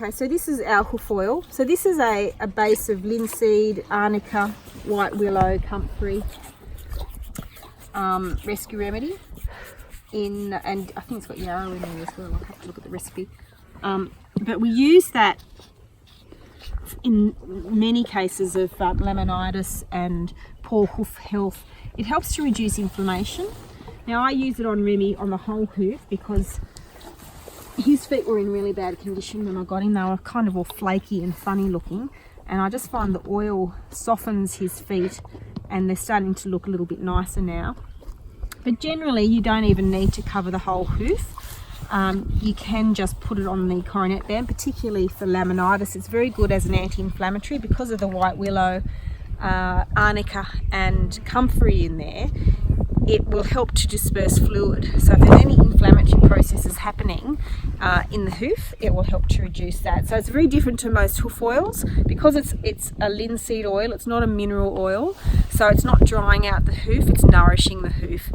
Okay, so this is our hoof oil. So this is a base of linseed, arnica, white willow, comfrey, rescue remedy. And I think it's got yarrow in there as well. I'll have to look at the recipe. But we use that in many cases of laminitis and poor hoof health. It helps to reduce inflammation. Now I use it on Remy on the whole hoof because his feet were in really bad condition when I got him. They were kind of all flaky and funny looking, and I just find the oil softens his feet and they're starting to look a little bit nicer now. But generally you don't even need to cover the whole hoof. You can just put it on the coronet band, particularly for laminitis. It's very good as an anti-inflammatory because of the white willow, arnica and comfrey in there. It will help to disperse fluid. So if there's any inflammatory processes happening in the hoof, it will help to reduce that. So it's very different to most hoof oils because it's a linseed oil. It's not a mineral oil, so it's not drying out the hoof, it's nourishing the hoof.